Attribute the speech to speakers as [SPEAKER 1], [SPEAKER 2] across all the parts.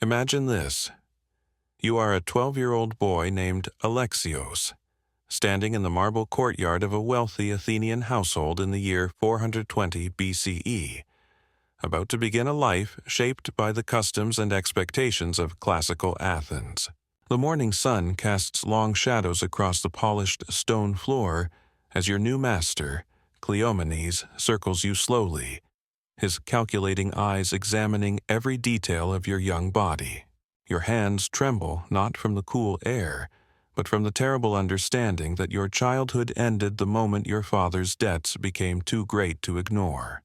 [SPEAKER 1] Imagine this. You are a 12-year-old boy named Alexios, standing in the marble courtyard of a wealthy Athenian household in the year 420 BCE, about to begin a life shaped by the customs and expectations of classical Athens. The morning sun casts long shadows across the polished stone floor as your new master, Cleomenes, circles you slowly, his calculating eyes examining every detail of your young body. Your hands tremble not from the cool air, but from the terrible understanding that your childhood ended the moment your father's debts became too great to ignore.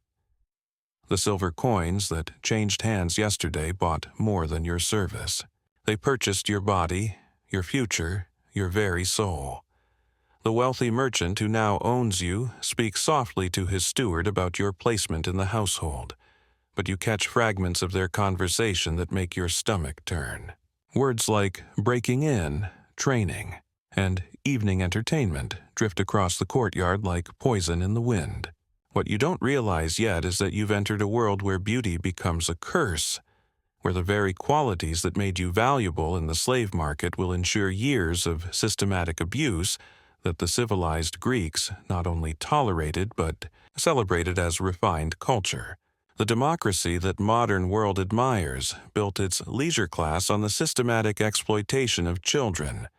[SPEAKER 1] The silver coins that changed hands yesterday bought more than your service. They purchased your body, your future, your very soul. The wealthy merchant who now owns you speaks softly to his steward about your placement in the household, but you catch fragments of their conversation that make your stomach turn. Words like breaking in, training, and evening entertainment drift across the courtyard like poison in the wind. What you don't realize yet is that you've entered a world where beauty becomes a curse, where the very qualities that made you valuable in the slave market will ensure years of systematic abuse that the civilized Greeks not only tolerated but celebrated as refined culture. The democracy that modern world admires built its leisure class on the systematic exploitation of children,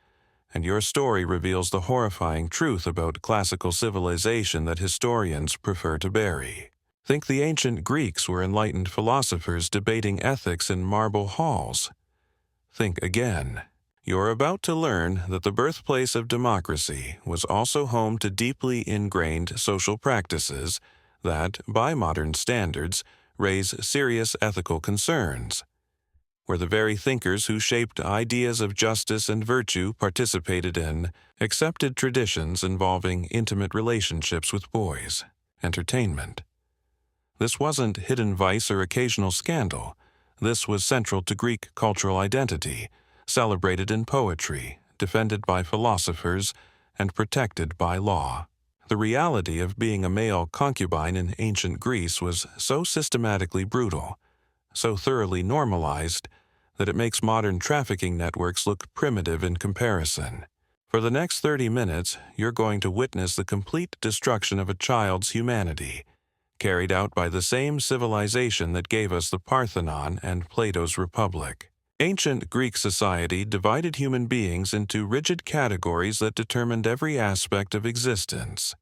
[SPEAKER 1] and your story reveals the horrifying truth about classical civilization that historians prefer to bury. Think the ancient Greeks were enlightened philosophers debating ethics in marble halls. Think again. You're about to learn that the birthplace of democracy was also home to deeply ingrained social practices that, by modern standards, raise serious ethical concerns, where the very thinkers who shaped ideas of justice and virtue participated in accepted traditions involving intimate relationships with boys, entertainment. This wasn't hidden vice or occasional scandal. This was central to Greek cultural identity, celebrated in poetry, defended by philosophers, and protected by law. The reality of being a male concubine in ancient Greece was so systematically brutal, so thoroughly normalized, that it makes modern trafficking networks look primitive in comparison. For the next 30 minutes, you're going to witness the complete destruction of a child's humanity, carried out by the same civilization that gave us the Parthenon and Plato's Republic. Ancient Greek society divided human beings into rigid categories that determined every aspect of existence.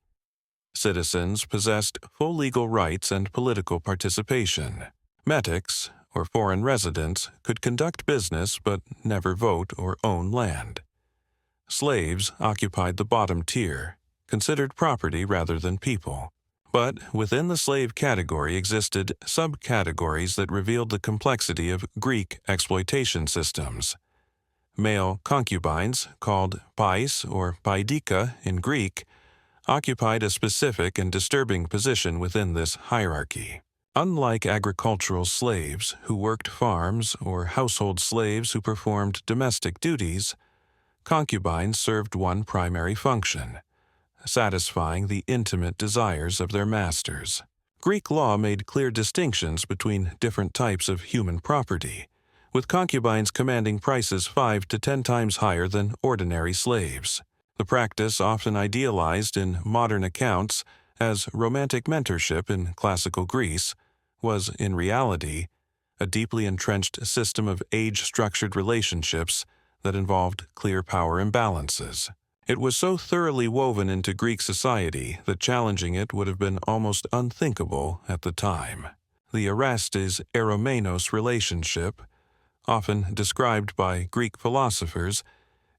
[SPEAKER 1] Citizens possessed full legal rights and political participation. Metics, or foreign residents, could conduct business but never vote or own land. Slaves occupied the bottom tier, considered property rather than people. But within the slave category existed subcategories that revealed the complexity of Greek exploitation systems. Male concubines, called pais or paidika in Greek, occupied a specific and disturbing position within this hierarchy. Unlike agricultural slaves who worked farms or household slaves who performed domestic duties, concubines served one primary function: satisfying the intimate desires of their masters. Greek law made clear distinctions between different types of human property, with concubines commanding prices 5 to 10 times higher than ordinary slaves. The practice, often idealized in modern accounts as romantic mentorship in classical Greece, was, in reality, a deeply entrenched system of age-structured relationships that involved clear power imbalances. It was so thoroughly woven into Greek society that challenging it would have been almost unthinkable at the time. The Erastes-Eromenos relationship, often described by Greek philosophers,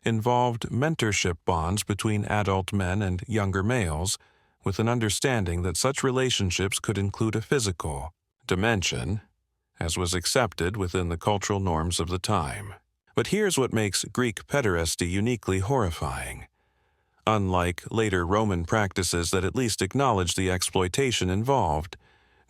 [SPEAKER 1] involved mentorship bonds between adult men and younger males, with an understanding that such relationships could include a physical dimension, as was accepted within the cultural norms of the time. But here's what makes Greek pederasty uniquely horrifying. Unlike later Roman practices that at least acknowledged the exploitation involved,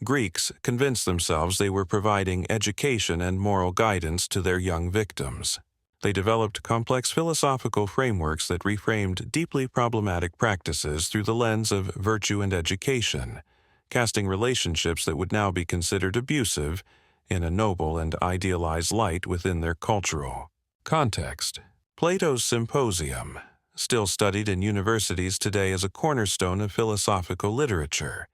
[SPEAKER 1] Greeks convinced themselves they were providing education and moral guidance to their young victims. They developed complex philosophical frameworks that reframed deeply problematic practices through the lens of virtue and education, casting relationships that would now be considered abusive in a noble and idealized light within their cultural context. Plato's Symposium, still studied in universities today as a cornerstone of philosophical literature,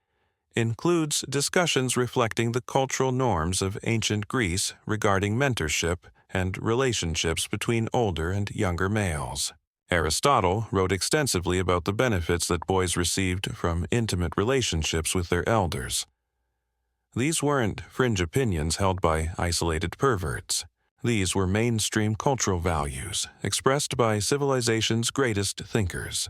[SPEAKER 1] includes discussions reflecting the cultural norms of ancient Greece regarding mentorship and relationships between older and younger males. Aristotle wrote extensively about the benefits that boys received from intimate relationships with their elders. These weren't fringe opinions held by isolated perverts. These were mainstream cultural values expressed by civilization's greatest thinkers.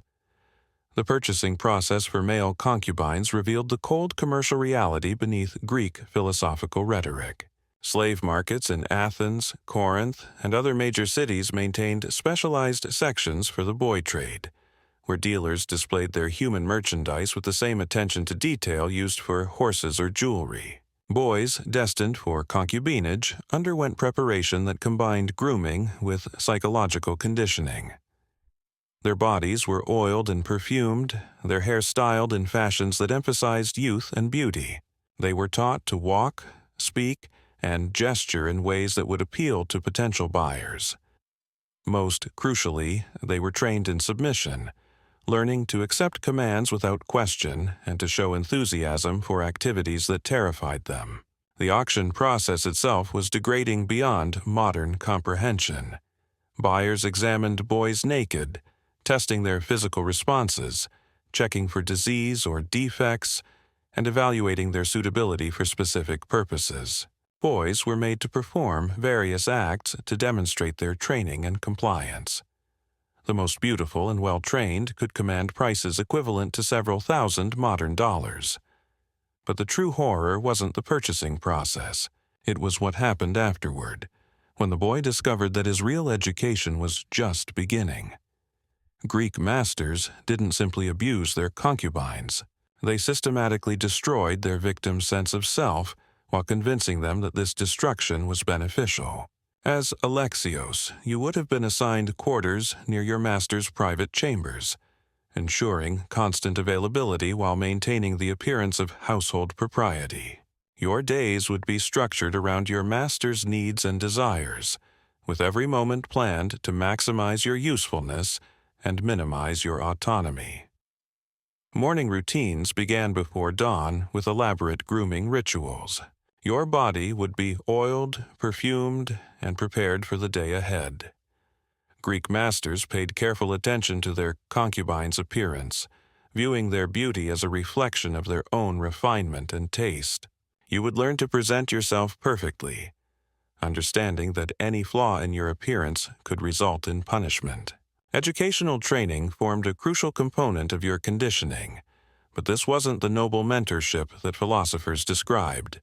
[SPEAKER 1] The purchasing process for male concubines revealed the cold commercial reality beneath Greek philosophical rhetoric. Slave markets in Athens, Corinth, and other major cities maintained specialized sections for the boy trade, where dealers displayed their human merchandise with the same attention to detail used for horses or jewelry. Boys destined for concubinage underwent preparation that combined grooming with psychological conditioning. Their bodies were oiled and perfumed, their hair styled in fashions that emphasized youth and beauty. They were taught to walk, speak, and gesture in ways that would appeal to potential buyers. Most crucially, they were trained in submission, learning to accept commands without question and to show enthusiasm for activities that terrified them. The auction process itself was degrading beyond modern comprehension. Buyers examined boys naked, testing their physical responses, checking for disease or defects, and evaluating their suitability for specific purposes. Boys were made to perform various acts to demonstrate their training and compliance. The most beautiful and well-trained could command prices equivalent to several thousand modern dollars. But the true horror wasn't the purchasing process. It was what happened afterward, when the boy discovered that his real education was just beginning. Greek masters didn't simply abuse their concubines. They systematically destroyed their victims' sense of self while convincing them that this destruction was beneficial. As Alexios, you would have been assigned quarters near your master's private chambers, ensuring constant availability while maintaining the appearance of household propriety. Your days would be structured around your master's needs and desires, with every moment planned to maximize your usefulness and minimize your autonomy. Morning routines began before dawn with elaborate grooming rituals. Your body would be oiled, perfumed, and prepared for the day ahead. Greek masters paid careful attention to their concubine's appearance, viewing their beauty as a reflection of their own refinement and taste. You would learn to present yourself perfectly, understanding that any flaw in your appearance could result in punishment. Educational training formed a crucial component of your conditioning, but this wasn't the noble mentorship that philosophers described.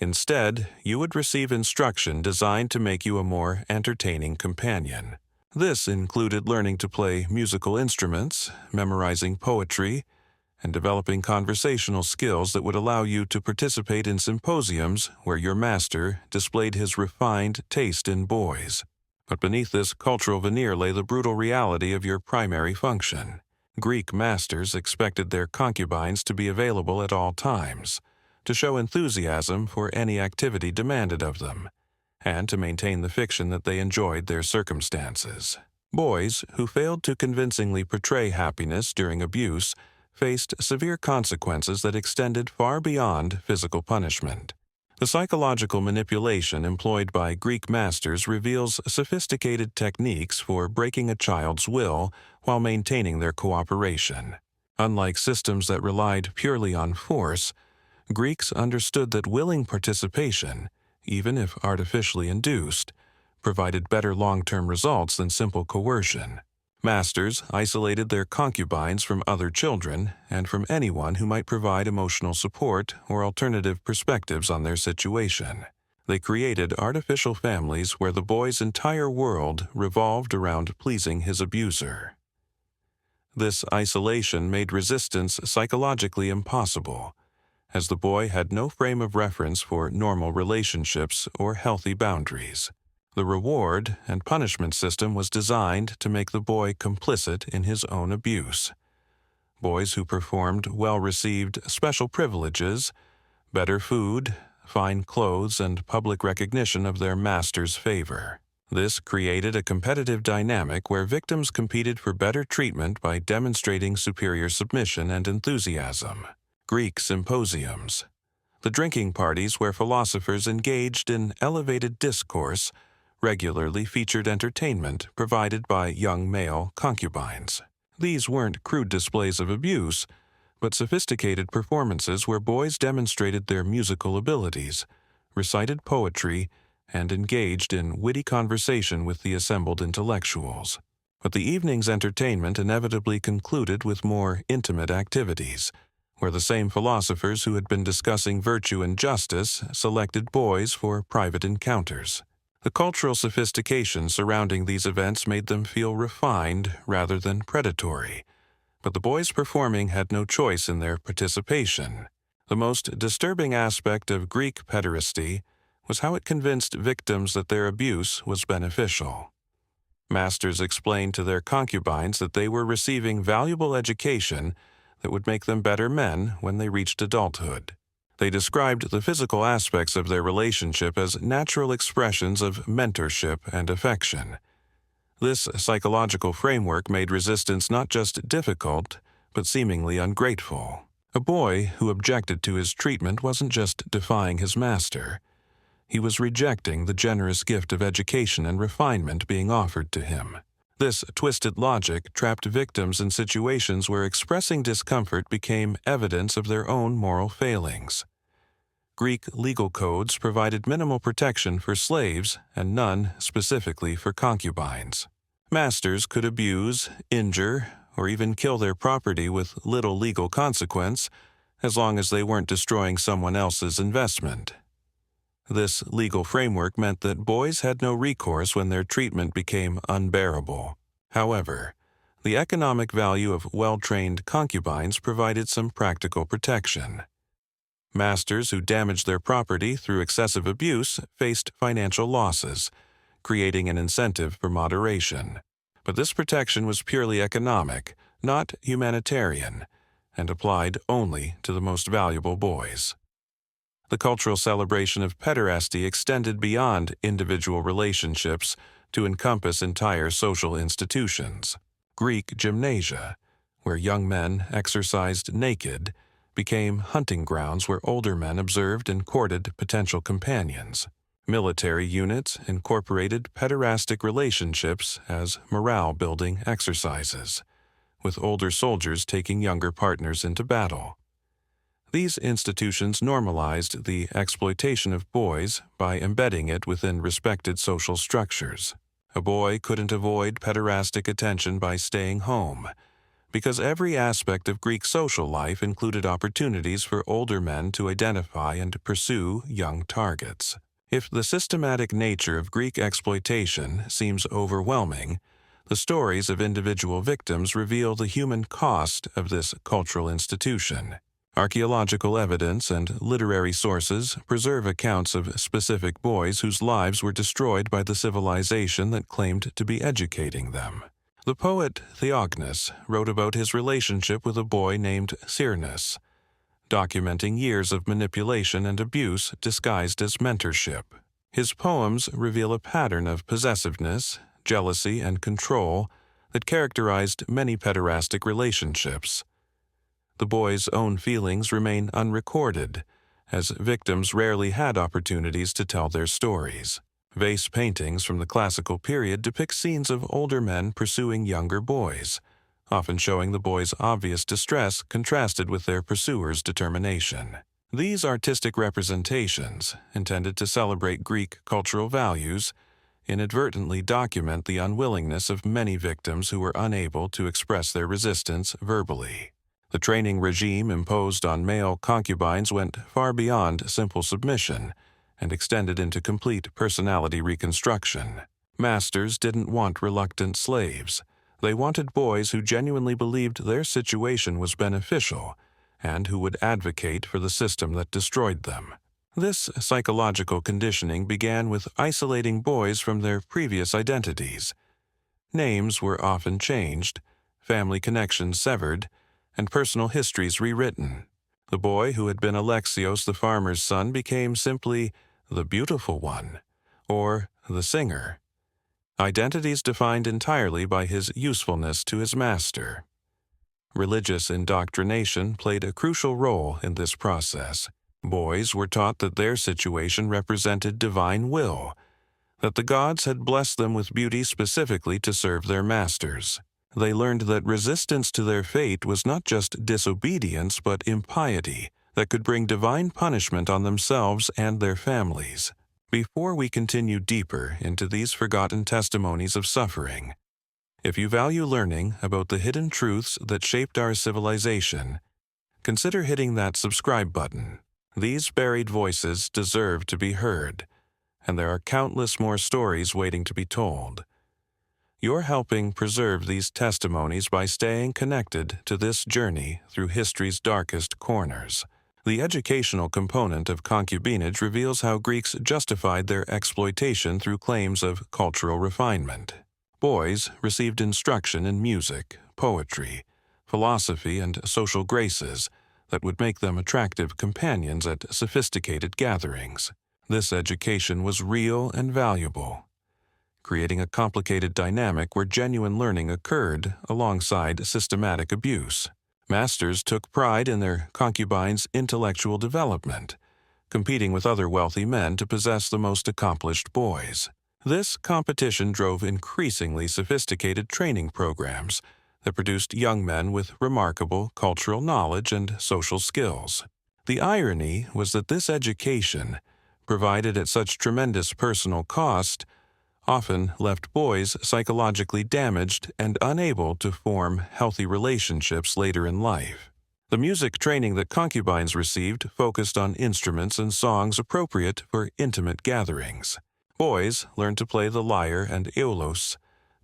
[SPEAKER 1] Instead, you would receive instruction designed to make you a more entertaining companion. This included learning to play musical instruments, memorizing poetry, and developing conversational skills that would allow you to participate in symposiums where your master displayed his refined taste in boys. But beneath this cultural veneer lay the brutal reality of your primary function. Greek masters expected their concubines to be available at all times, to show enthusiasm for any activity demanded of them, and to maintain the fiction that they enjoyed their circumstances. Boys who failed to convincingly portray happiness during abuse faced severe consequences that extended far beyond physical punishment. The psychological manipulation employed by Greek masters reveals sophisticated techniques for breaking a child's will while maintaining their cooperation. Unlike systems that relied purely on force, Greeks understood that willing participation, even if artificially induced, provided better long-term results than simple coercion. Masters isolated their concubines from other children and from anyone who might provide emotional support or alternative perspectives on their situation. They created artificial families where the boy's entire world revolved around pleasing his abuser. This isolation made resistance psychologically impossible, as the boy had no frame of reference for normal relationships or healthy boundaries. The reward and punishment system was designed to make the boy complicit in his own abuse. Boys who performed well received special privileges, better food, fine clothes, and public recognition of their master's favor. This created a competitive dynamic where victims competed for better treatment by demonstrating superior submission and enthusiasm. Greek symposiums. The drinking parties where philosophers engaged in elevated discourse regularly featured entertainment provided by young male concubines. These weren't crude displays of abuse, but sophisticated performances where boys demonstrated their musical abilities, recited poetry, and engaged in witty conversation with the assembled intellectuals. But the evening's entertainment inevitably concluded with more intimate activities, where the same philosophers who had been discussing virtue and justice selected boys for private encounters. The cultural sophistication surrounding these events made them feel refined rather than predatory, but the boys performing had no choice in their participation. The most disturbing aspect of Greek pederasty was how it convinced victims that their abuse was beneficial. Masters explained to their concubines that they were receiving valuable education that would make them better men when they reached adulthood. They described the physical aspects of their relationship as natural expressions of mentorship and affection. This psychological framework made resistance not just difficult, but seemingly ungrateful. A boy who objected to his treatment wasn't just defying his master. He was rejecting the generous gift of education and refinement being offered to him. This twisted logic trapped victims in situations where expressing discomfort became evidence of their own moral failings. Greek legal codes provided minimal protection for slaves and none specifically for concubines. Masters could abuse, injure, or even kill their property with little legal consequence as long as they weren't destroying someone else's investment. This legal framework meant that boys had no recourse when their treatment became unbearable. However, the economic value of well-trained concubines provided some practical protection. Masters who damaged their property through excessive abuse faced financial losses, creating an incentive for moderation. But this protection was purely economic, not humanitarian, and applied only to the most valuable boys. The cultural celebration of pederasty extended beyond individual relationships to encompass entire social institutions. Greek gymnasia, where young men exercised naked, became hunting grounds where older men observed and courted potential companions. Military units incorporated pederastic relationships as morale-building exercises, with older soldiers taking younger partners into battle. These institutions normalized the exploitation of boys by embedding it within respected social structures. A boy couldn't avoid pederastic attention by staying home, because every aspect of Greek social life included opportunities for older men to identify and pursue young targets. If the systematic nature of Greek exploitation seems overwhelming, the stories of individual victims reveal the human cost of this cultural institution. Archaeological evidence and literary sources preserve accounts of specific boys whose lives were destroyed by the civilization that claimed to be educating them. The poet Theognis wrote about his relationship with a boy named Cyrnus, documenting years of manipulation and abuse disguised as mentorship. His poems reveal a pattern of possessiveness, jealousy, and control that characterized many pederastic relationships. The boy's own feelings remain unrecorded, as victims rarely had opportunities to tell their stories. Vase paintings from the classical period depict scenes of older men pursuing younger boys, often showing the boys' obvious distress contrasted with their pursuers' determination. These artistic representations, intended to celebrate Greek cultural values, inadvertently document the unwillingness of many victims who were unable to express their resistance verbally. The training regime imposed on male concubines went far beyond simple submission and extended into complete personality reconstruction. Masters didn't want reluctant slaves. They wanted boys who genuinely believed their situation was beneficial and who would advocate for the system that destroyed them. This psychological conditioning began with isolating boys from their previous identities. Names were often changed, family connections severed, and personal histories rewritten. The boy who had been Alexios the farmer's son became simply the beautiful one, or the singer. Identities defined entirely by his usefulness to his master. Religious indoctrination played a crucial role in this process. Boys were taught that their situation represented divine will, that the gods had blessed them with beauty specifically to serve their masters. They learned that resistance to their fate was not just disobedience but impiety that could bring divine punishment on themselves and their families. Before we continue deeper into these forgotten testimonies of suffering, if you value learning about the hidden truths that shaped our civilization, consider hitting that subscribe button. These buried voices deserve to be heard, and there are countless more stories waiting to be told. You're helping preserve these testimonies by staying connected to this journey through history's darkest corners. The educational component of concubinage reveals how Greeks justified their exploitation through claims of cultural refinement. Boys received instruction in music, poetry, philosophy, and social graces that would make them attractive companions at sophisticated gatherings. This education was real and valuable, creating a complicated dynamic where genuine learning occurred alongside systematic abuse. Masters took pride in their concubines' intellectual development, competing with other wealthy men to possess the most accomplished boys. This competition drove increasingly sophisticated training programs that produced young men with remarkable cultural knowledge and social skills. The irony was that this education, provided at such tremendous personal cost, often left boys psychologically damaged and unable to form healthy relationships later in life. The music training that concubines received focused on instruments and songs appropriate for intimate gatherings. Boys learned to play the lyre and aeolos,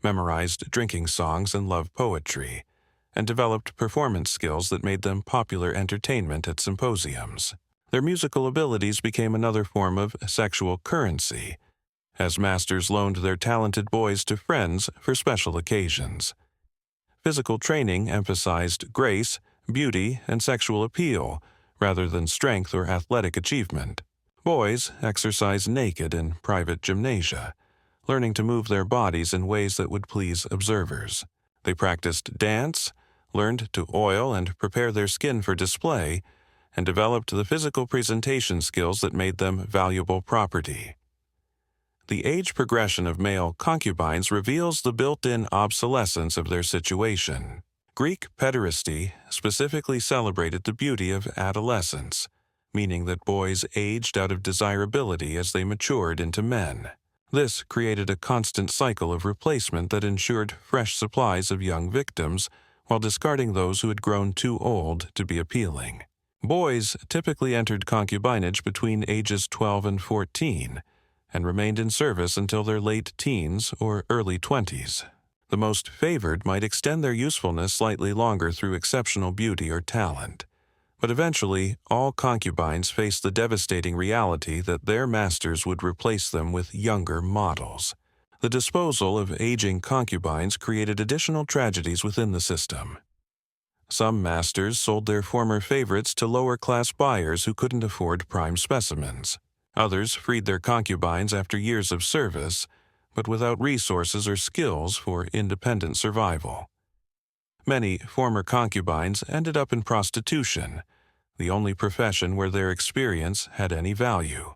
[SPEAKER 1] memorized drinking songs and love poetry, and developed performance skills that made them popular entertainment at symposiums. Their musical abilities became another form of sexual currency, as masters loaned their talented boys to friends for special occasions. Physical training emphasized grace, beauty, and sexual appeal, rather than strength or athletic achievement. Boys exercised naked in private gymnasia, learning to move their bodies in ways that would please observers. They practiced dance, learned to oil and prepare their skin for display, and developed the physical presentation skills that made them valuable property. The age progression of male concubines reveals the built-in obsolescence of their situation. Greek pederasty specifically celebrated the beauty of adolescence, meaning that boys aged out of desirability as they matured into men. This created a constant cycle of replacement that ensured fresh supplies of young victims while discarding those who had grown too old to be appealing. Boys typically entered concubinage between ages 12 and 14 and remained in service until their late teens or early 20s. The most favored might extend their usefulness slightly longer through exceptional beauty or talent. But eventually, all concubines faced the devastating reality that their masters would replace them with younger models. The disposal of aging concubines created additional tragedies within the system. Some masters sold their former favorites to lower-class buyers who couldn't afford prime specimens. Others freed their concubines after years of service, but without resources or skills for independent survival. Many former concubines ended up in prostitution, the only profession where their experience had any value.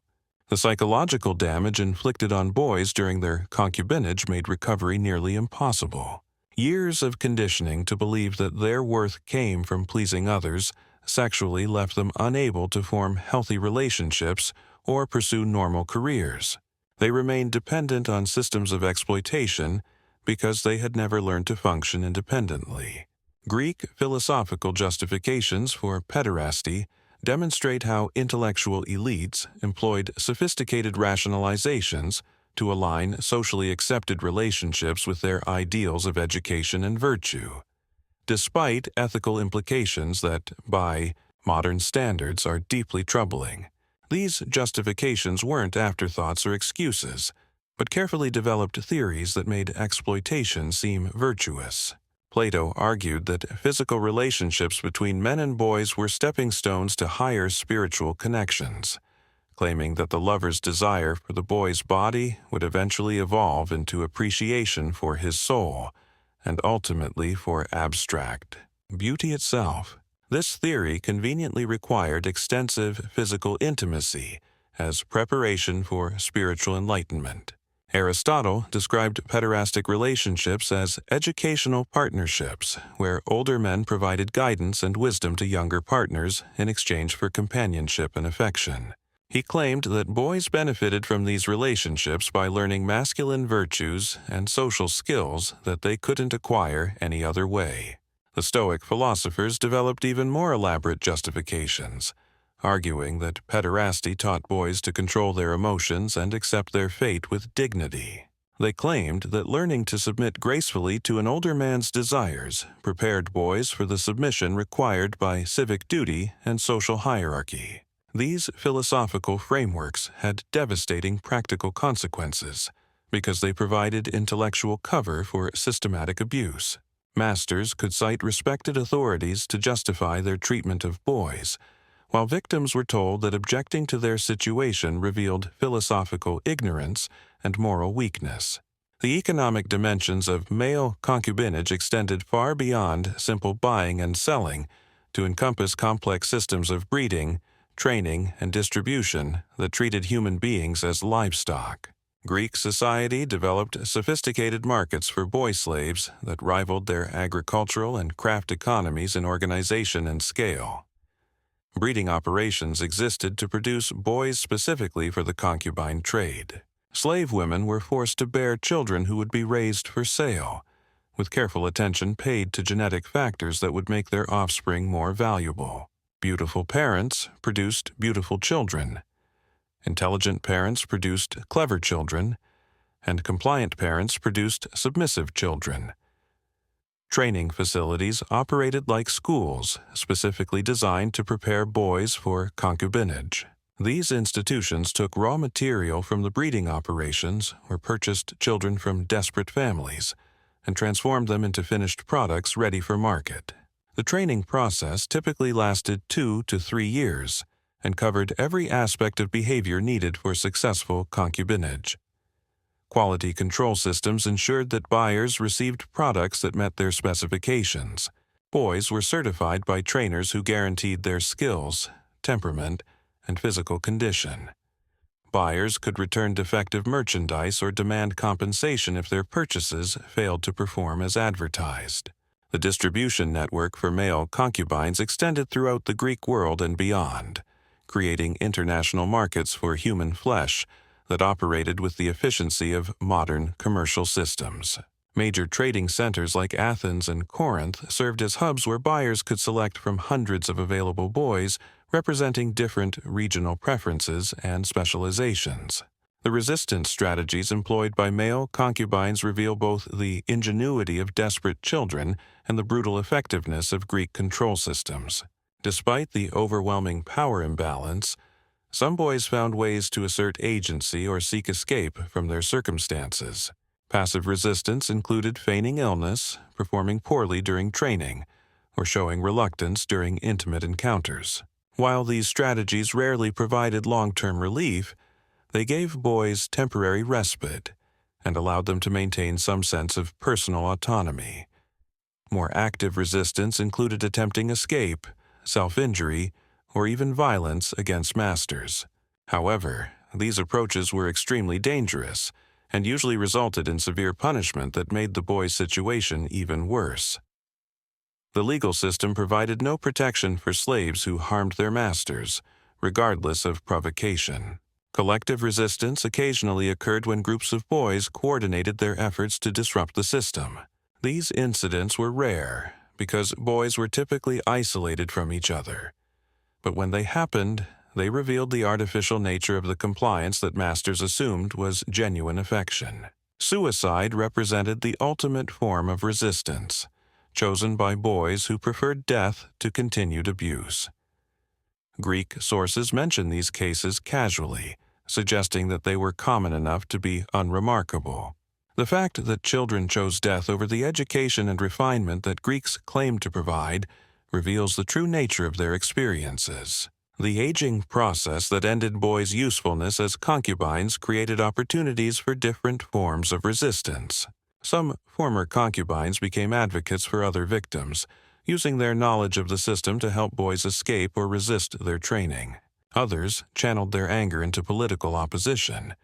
[SPEAKER 1] The psychological damage inflicted on boys during their concubinage made recovery nearly impossible. Years of conditioning to believe that their worth came from pleasing others sexually left them unable to form healthy relationships or pursue normal careers. They remained dependent on systems of exploitation because they had never learned to function independently. Greek philosophical justifications for pederasty demonstrate how intellectual elites employed sophisticated rationalizations to align socially accepted relationships with their ideals of education and virtue, despite ethical implications that, by modern standards, are deeply troubling. These justifications weren't afterthoughts or excuses, but carefully developed theories that made exploitation seem virtuous. Plato argued that physical relationships between men and boys were stepping stones to higher spiritual connections, claiming that the lover's desire for the boy's body would eventually evolve into appreciation for his soul, and ultimately for abstract beauty itself. This theory conveniently required extensive physical intimacy as preparation for spiritual enlightenment. Aristotle described pederastic relationships as educational partnerships, where older men provided guidance and wisdom to younger partners in exchange for companionship and affection. He claimed that boys benefited from these relationships by learning masculine virtues and social skills that they couldn't acquire any other way. The Stoic philosophers developed even more elaborate justifications, arguing that pederasty taught boys to control their emotions and accept their fate with dignity. They claimed that learning to submit gracefully to an older man's desires prepared boys for the submission required by civic duty and social hierarchy. These philosophical frameworks had devastating practical consequences because they provided intellectual cover for systematic abuse. Masters could cite respected authorities to justify their treatment of boys, while victims were told that objecting to their situation revealed philosophical ignorance and moral weakness. The economic dimensions of male concubinage extended far beyond simple buying and selling to encompass complex systems of breeding, training, and distribution that treated human beings as livestock. Greek society developed sophisticated markets for boy slaves that rivaled their agricultural and craft economies in organization and scale. Breeding operations existed to produce boys specifically for the concubine trade. Slave women were forced to bear children who would be raised for sale, with careful attention paid to genetic factors that would make their offspring more valuable. Beautiful parents produced beautiful children. Intelligent parents produced clever children, and compliant parents produced submissive children. Training facilities operated like schools, specifically designed to prepare boys for concubinage. These institutions took raw material from the breeding operations or purchased children from desperate families and transformed them into finished products ready for market. The training process typically lasted 2 to 3 years and covered every aspect of behavior needed for successful concubinage. Quality control systems ensured that buyers received products that met their specifications. Boys were certified by trainers who guaranteed their skills, temperament, and physical condition. Buyers could return defective merchandise or demand compensation if their purchases failed to perform as advertised. The distribution network for male concubines extended throughout the Greek world and beyond, creating international markets for human flesh that operated with the efficiency of modern commercial systems. Major trading centers like Athens and Corinth served as hubs where buyers could select from hundreds of available boys representing different regional preferences and specializations. The resistance strategies employed by male concubines reveal both the ingenuity of desperate children and the brutal effectiveness of Greek control systems. Despite the overwhelming power imbalance, some boys found ways to assert agency or seek escape from their circumstances. Passive resistance included feigning illness, performing poorly during training, or showing reluctance during intimate encounters. While these strategies rarely provided long-term relief, they gave boys temporary respite and allowed them to maintain some sense of personal autonomy. More active resistance included attempting escape, self-injury, or even violence against masters. However, these approaches were extremely dangerous and usually resulted in severe punishment that made the boy's situation even worse. The legal system provided no protection for slaves who harmed their masters, regardless of provocation. Collective resistance occasionally occurred when groups of boys coordinated their efforts to disrupt the system. These incidents were rare because boys were typically isolated from each other. But when they happened, they revealed the artificial nature of the compliance that masters assumed was genuine affection. Suicide represented the ultimate form of resistance, chosen by boys who preferred death to continued abuse. Greek sources mention these cases casually, suggesting that they were common enough to be unremarkable. The fact that children chose death over the education and refinement that Greeks claimed to provide reveals the true nature of their experiences. The aging process that ended boys' usefulness as concubines created opportunities for different forms of resistance. Some former concubines became advocates for other victims, using their knowledge of the system to help boys escape or resist their training. Others channeled their anger into political opposition,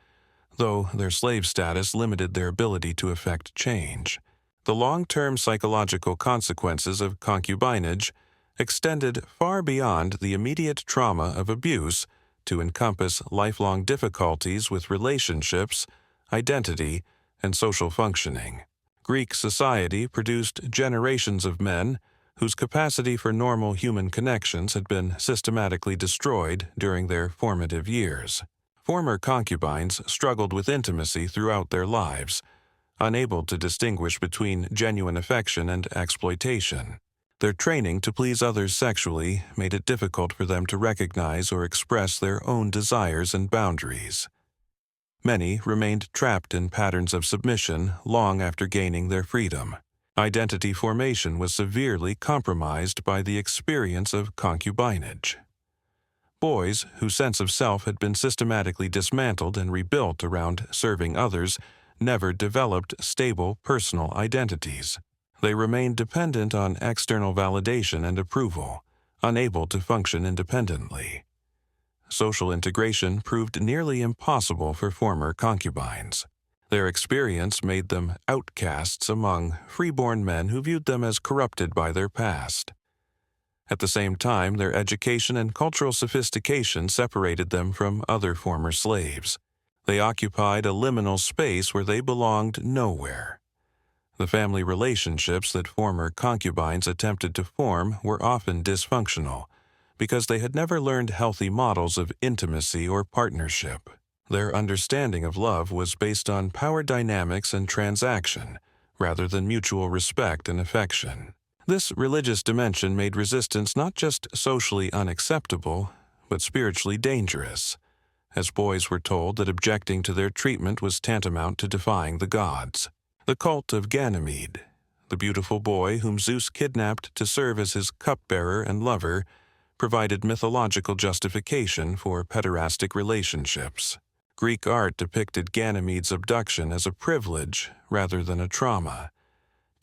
[SPEAKER 1] though their slave status limited their ability to effect change. The long-term psychological consequences of concubinage extended far beyond the immediate trauma of abuse to encompass lifelong difficulties with relationships, identity, and social functioning. Greek society produced generations of men whose capacity for normal human connections had been systematically destroyed during their formative years. Former concubines struggled with intimacy throughout their lives, unable to distinguish between genuine affection and exploitation. Their training to please others sexually made it difficult for them to recognize or express their own desires and boundaries. Many remained trapped in patterns of submission long after gaining their freedom. Identity formation was severely compromised by the experience of concubinage. Boys whose sense of self had been systematically dismantled and rebuilt around serving others never developed stable personal identities. They remained dependent on external validation and approval, unable to function independently. Social integration proved nearly impossible for former concubines. Their experience made them outcasts among freeborn men who viewed them as corrupted by their past. At the same time, their education and cultural sophistication separated them from other former slaves. They occupied a liminal space where they belonged nowhere. The family relationships that former concubines attempted to form were often dysfunctional because they had never learned healthy models of intimacy or partnership. Their understanding of love was based on power dynamics and transaction, rather than mutual respect and affection. This religious dimension made resistance not just socially unacceptable, but spiritually dangerous, as boys were told that objecting to their treatment was tantamount to defying the gods. The cult of Ganymede, the beautiful boy whom Zeus kidnapped to serve as his cupbearer and lover, provided mythological justification for pederastic relationships. Greek art depicted Ganymede's abduction as a privilege rather than a trauma,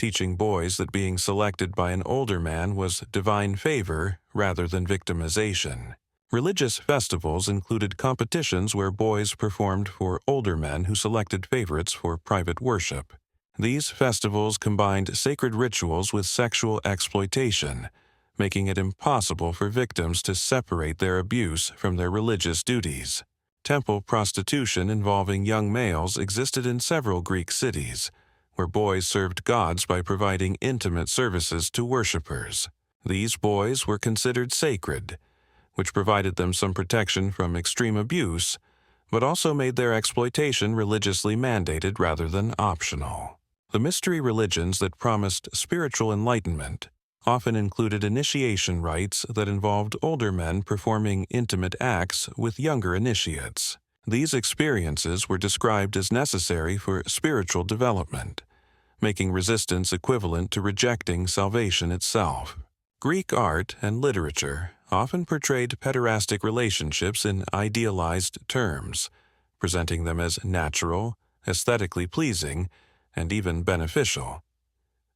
[SPEAKER 1] teaching boys that being selected by an older man was divine favor rather than victimization. Religious festivals included competitions where boys performed for older men who selected favorites for private worship. These festivals combined sacred rituals with sexual exploitation, making it impossible for victims to separate their abuse from their religious duties. Temple prostitution involving young males existed in several Greek cities, where boys served gods by providing intimate services to worshippers. These boys were considered sacred, which provided them some protection from extreme abuse, but also made their exploitation religiously mandated rather than optional. The mystery religions that promised spiritual enlightenment often included initiation rites that involved older men performing intimate acts with younger initiates. These experiences were described as necessary for spiritual development, making resistance equivalent to rejecting salvation itself. Greek art and literature often portrayed pederastic relationships in idealized terms, presenting them as natural, aesthetically pleasing, and even beneficial,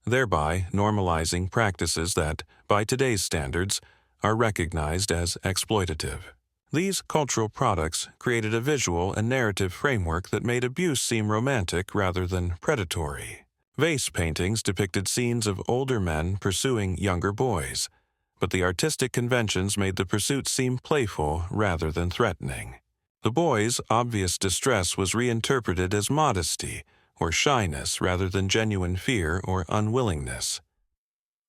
[SPEAKER 1] thereby normalizing practices that, by today's standards, are recognized as exploitative. These cultural products created a visual and narrative framework that made abuse seem romantic rather than predatory. Vase paintings depicted scenes of older men pursuing younger boys, but the artistic conventions made the pursuit seem playful rather than threatening. The boy's obvious distress was reinterpreted as modesty or shyness rather than genuine fear or unwillingness.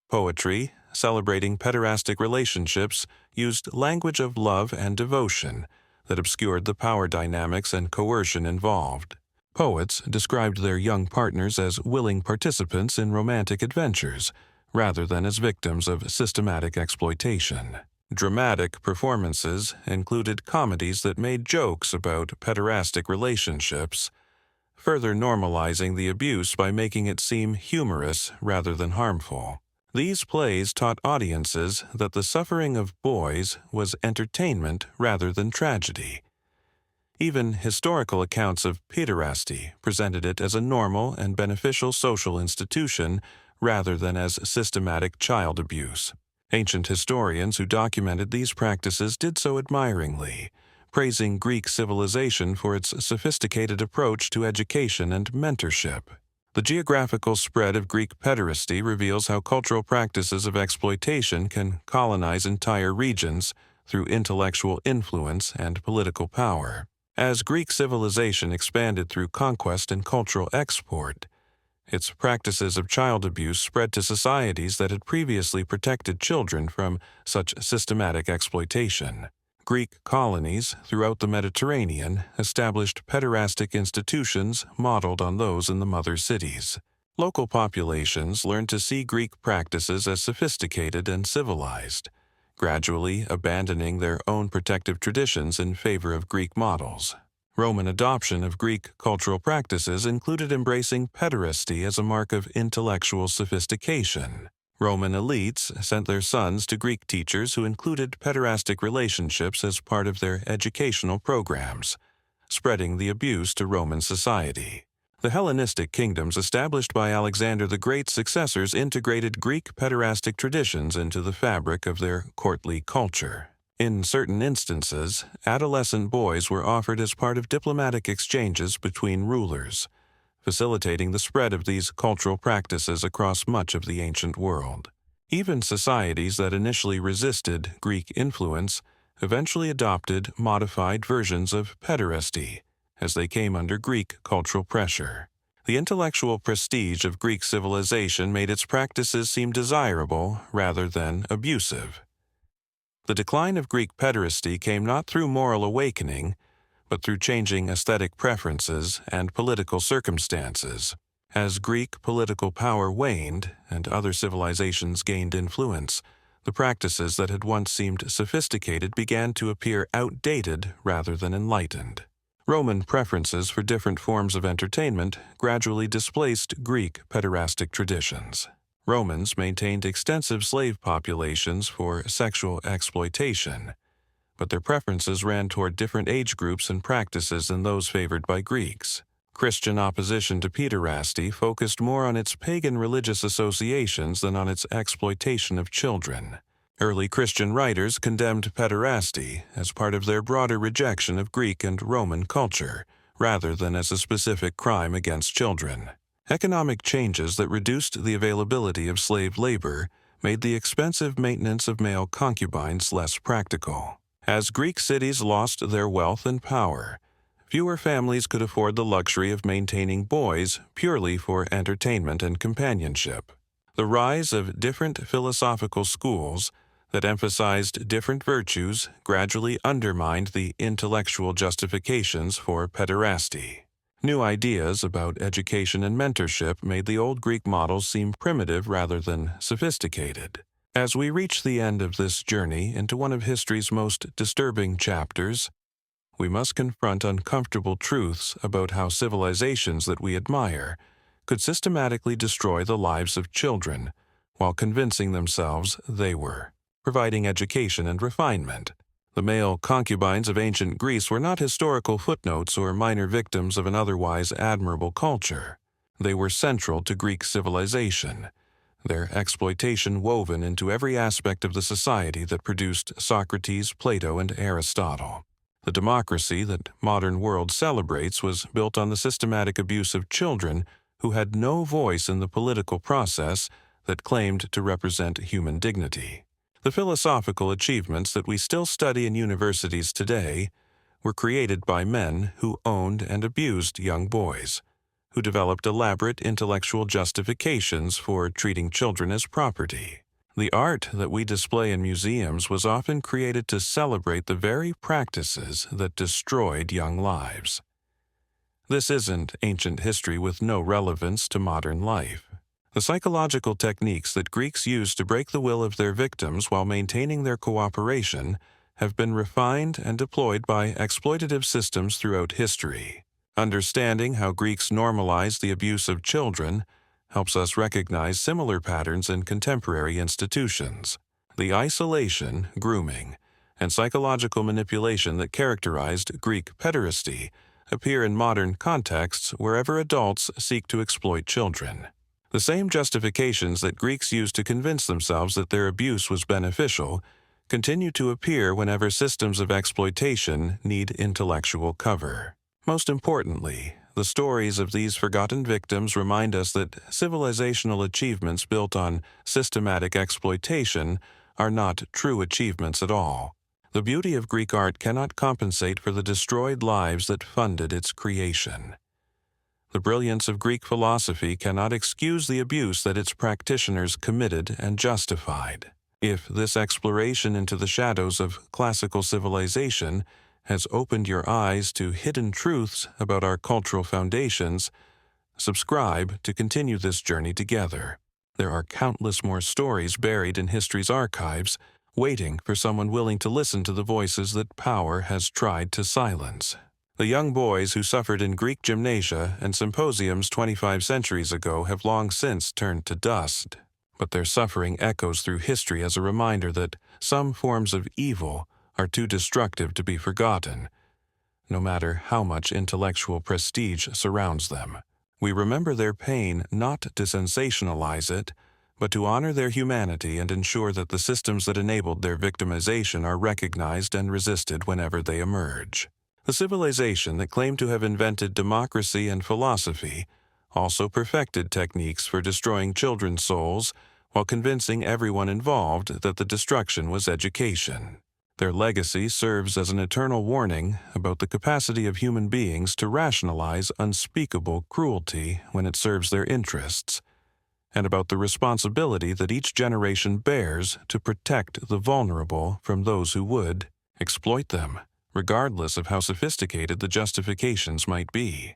[SPEAKER 1] Poetry, celebrating pederastic relationships, used language of love and devotion that obscured the power dynamics and coercion involved. Poets described their young partners as willing participants in romantic adventures, rather than as victims of systematic exploitation. Dramatic performances included comedies that made jokes about pederastic relationships, further normalizing the abuse by making it seem humorous rather than harmful. These plays taught audiences that the suffering of boys was entertainment rather than tragedy. Even historical accounts of pederasty presented it as a normal and beneficial social institution rather than as systematic child abuse. Ancient historians who documented these practices did so admiringly, praising Greek civilization for its sophisticated approach to education and mentorship. The geographical spread of Greek pederasty reveals how cultural practices of exploitation can colonize entire regions through intellectual influence and political power. As Greek civilization expanded through conquest and cultural export, its practices of child abuse spread to societies that had previously protected children from such systematic exploitation. Greek colonies throughout the Mediterranean established pederastic institutions modeled on those in the mother cities. Local populations learned to see Greek practices as sophisticated and civilized, gradually abandoning their own protective traditions in favor of Greek models. Roman adoption of Greek cultural practices included embracing pederasty as a mark of intellectual sophistication. Roman elites sent their sons to Greek teachers who included pederastic relationships as part of their educational programs, spreading the abuse to Roman society. The Hellenistic kingdoms established by Alexander the Great's successors integrated Greek pederastic traditions into the fabric of their courtly culture. In certain instances, adolescent boys were offered as part of diplomatic exchanges between rulers, facilitating the spread of these cultural practices across much of the ancient world. Even societies that initially resisted Greek influence eventually adopted modified versions of pederasty as they came under Greek cultural pressure. The intellectual prestige of Greek civilization made its practices seem desirable rather than abusive. The decline of Greek pederasty came not through moral awakening, but through changing aesthetic preferences and political circumstances. As Greek political power waned and other civilizations gained influence, the practices that had once seemed sophisticated began to appear outdated rather than enlightened. Roman preferences for different forms of entertainment gradually displaced Greek pederastic traditions. Romans maintained extensive slave populations for sexual exploitation, but their preferences ran toward different age groups and practices than those favored by Greeks. Christian opposition to pederasty focused more on its pagan religious associations than on its exploitation of children. Early Christian writers condemned pederasty as part of their broader rejection of Greek and Roman culture, rather than as a specific crime against children. Economic changes that reduced the availability of slave labor made the expensive maintenance of male concubines less practical. As Greek cities lost their wealth and power, fewer families could afford the luxury of maintaining boys purely for entertainment and companionship. The rise of different philosophical schools that emphasized different virtues gradually undermined the intellectual justifications for pederasty. New ideas about education and mentorship made the old Greek models seem primitive rather than sophisticated. As we reach the end of this journey into one of history's most disturbing chapters, we must confront uncomfortable truths about how civilizations that we admire could systematically destroy the lives of children while convincing themselves they were providing education and refinement. The male concubines of ancient Greece were not historical footnotes or minor victims of an otherwise admirable culture. They were central to Greek civilization, their exploitation woven into every aspect of the society that produced Socrates, Plato, and Aristotle. The democracy that modern world celebrates was built on the systematic abuse of children who had no voice in the political process that claimed to represent human dignity. The philosophical achievements that we still study in universities today were created by men who owned and abused young boys, who developed elaborate intellectual justifications for treating children as property. The art that we display in museums was often created to celebrate the very practices that destroyed young lives. This isn't ancient history with no relevance to modern life. The psychological techniques that Greeks used to break the will of their victims while maintaining their cooperation have been refined and deployed by exploitative systems throughout history. Understanding how Greeks normalized the abuse of children helps us recognize similar patterns in contemporary institutions. The isolation, grooming, and psychological manipulation that characterized Greek pederasty appear in modern contexts wherever adults seek to exploit children. The same justifications that Greeks used to convince themselves that their abuse was beneficial continue to appear whenever systems of exploitation need intellectual cover. Most importantly, the stories of these forgotten victims remind us that civilizational achievements built on systematic exploitation are not true achievements at all. The beauty of Greek art cannot compensate for the destroyed lives that funded its creation. The brilliance of Greek philosophy cannot excuse the abuse that its practitioners committed and justified. If this exploration into the shadows of classical civilization has opened your eyes to hidden truths about our cultural foundations, subscribe to continue this journey together. There are countless more stories buried in history's archives, waiting for someone willing to listen to the voices that power has tried to silence. The young boys who suffered in Greek gymnasia and symposiums 25 centuries ago have long since turned to dust, but their suffering echoes through history as a reminder that some forms of evil are too destructive to be forgotten, no matter how much intellectual prestige surrounds them. We remember their pain not to sensationalize it, but to honor their humanity and ensure that the systems that enabled their victimization are recognized and resisted whenever they emerge. The civilization that claimed to have invented democracy and philosophy also perfected techniques for destroying children's souls while convincing everyone involved that the destruction was education. Their legacy serves as an eternal warning about the capacity of human beings to rationalize unspeakable cruelty when it serves their interests, and about the responsibility that each generation bears to protect the vulnerable from those who would exploit them, regardless of how sophisticated the justifications might be.